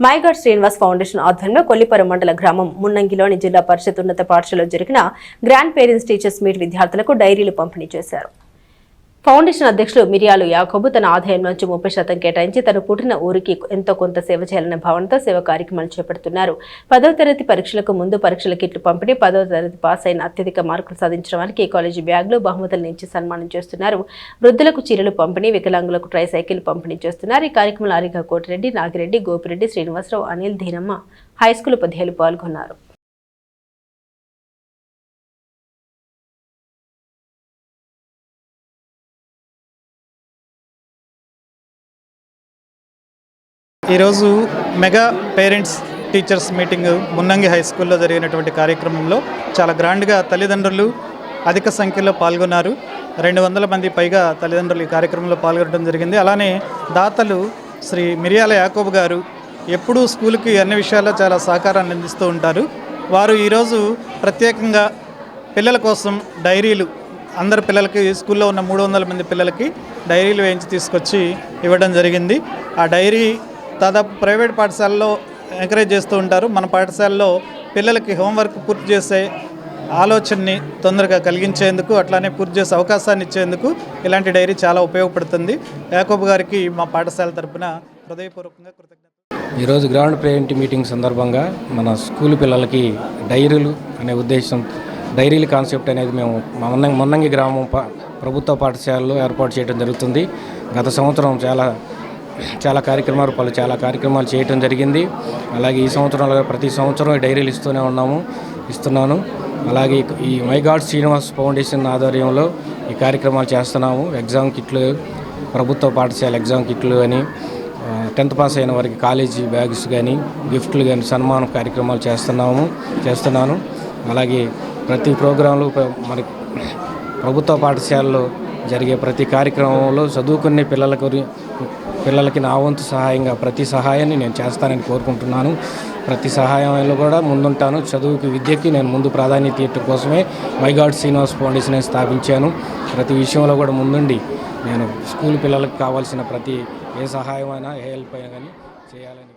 My God Srinivas foundation ఆధ్వర్యంలో కొల్లిపర మండల గ్రామం మున్నంగిలోని జిల్లా పరిషత్ ఉన్నత పాఠశాలలో జరిగిన గ్రాండ్ పేరెంట్స్ టీచర్స్ మీట్ విద్యార్థులకు డైరీలు పంపిణీ చేశారు. ఫౌండేషన్ అధ్యక్షులు మిరియాలు యాకోబు తన ఆదాయం నుంచి 30% కేటాయించి తను పుట్టిన ఊరికి ఎంతో కొంత సేవ చేయాలనే భావనతో సేవ కార్యక్రమాలు చేపడుతున్నారు. 10వ తరగతి పరీక్షలకు ముందు పరీక్షల కిట్లు పంపిణీ, 10వ తరగతి పాస్ అయిన అత్యధిక మార్కులు సాధించిన వారికి కాలేజీ బ్యాగులు బహుమతులు నుంచి సన్మానం చేస్తున్నారు. వృద్ధులకు చీరలు పంపిణీ, వికలాంగులకు ట్రైసైకిల్ పంపిణీ చేస్తున్నారు. ఈ కార్యక్రమంలో అరిగా కోటిరెడ్డి, నాగిరెడ్డి, గోపిరెడ్డి, శ్రీనివాసరావు, అనిల్, దీనమ్మ, హైస్కూల్ ఉపాధ్యాయులు పాల్గొన్నారు. ఈరోజు mega parents teachers meeting Munnangi high స్కూల్లో జరిగినటువంటి కార్యక్రమంలో చాలా గ్రాండ్గా తల్లిదండ్రులు అధిక సంఖ్యలో పాల్గొన్నారు. 200 మంది పైగా తల్లిదండ్రులు ఈ కార్యక్రమంలో పాల్గొనడం జరిగింది. అలానే దాతలు శ్రీ మిరియాల యాకోబు గారు ఎప్పుడూ స్కూల్కి అన్ని విషయాల్లో చాలా సహకారాన్ని అందిస్తూ ఉంటారు. వారు ఈరోజు ప్రత్యేకంగా పిల్లల కోసం డైరీలు, అందరు పిల్లలకి స్కూల్లో ఉన్న 300 మంది పిల్లలకి డైరీలు వేయించి తీసుకొచ్చి ఇవ్వడం జరిగింది. ఆ డైరీ దాదాపు ప్రైవేట్ పాఠశాలలో ఎంకరేజ్ చేస్తూ ఉంటారు. మన పాఠశాలలో పిల్లలకి హోంవర్క్ పూర్తి చేసే ఆలోచనని తొందరగా కలిగించేందుకు, అట్లానే పూర్తి చేసే అవకాశాన్ని ఇచ్చేందుకు ఇలాంటి డైరీ చాలా ఉపయోగపడుతుంది. యాకోబు గారికి మా పాఠశాల తరపున హృదయపూర్వకంగా కృతజ్ఞతలు. ఈరోజు గ్రౌండ్ పేరెంట్ మీటింగ్ సందర్భంగా మన స్కూల్ పిల్లలకి డైరీలు అనే ఉద్దేశం, డైరీల కాన్సెప్ట్ అనేది మేము మున్నంగి గ్రామం ప్రభుత్వ పాఠశాలలో ఏర్పాటు చేయడం జరుగుతుంది. గత సంవత్సరం చాలా కార్యక్రమాలు చేయడం జరిగింది. అలాగే ఈ సంవత్సరంలో ప్రతి సంవత్సరం డైరీలు ఇస్తున్నాను. అలాగే ఈ మైగాడ్ శ్రీనివాస్ ఫౌండేషన్ ఆధ్వర్యంలో ఈ కార్యక్రమాలు చేస్తున్నాము. ఎగ్జామ్ కిట్లు, ప్రభుత్వ పాఠశాల ఎగ్జామ్ కిట్లు కానీ, 10th పాస్ అయిన వారికి కాలేజీ బ్యాగ్స్ కానీ, గిఫ్ట్లు కానీ, సన్మాన కార్యక్రమాలు చేస్తున్నాను. అలాగే ప్రతి ప్రోగ్రాంలు మరి ప్రభుత్వ పాఠశాలలో జరిగే ప్రతి కార్యక్రమంలో చదువుకునే పిల్లలకి నా వంతు సహాయంగా ప్రతి సహాయాన్ని నేను చేస్తానని కోరుకుంటున్నాను. ప్రతి సహాయంలో కూడా ముందుంటాను. చదువుకి, విద్యకి నేను ముందు ప్రాధాన్యత ఇవ్వడం కోసమే మైగాడ్ శ్రీనివాస్ ఫౌండేషన్ స్థాపించాను. ప్రతి విషయంలో కూడా ముందుండి నేను స్కూల్ పిల్లలకు కావాల్సిన ప్రతి ఏ సహాయమైనా, ఏ హెల్ప్ అయినా కానీ చేయాలని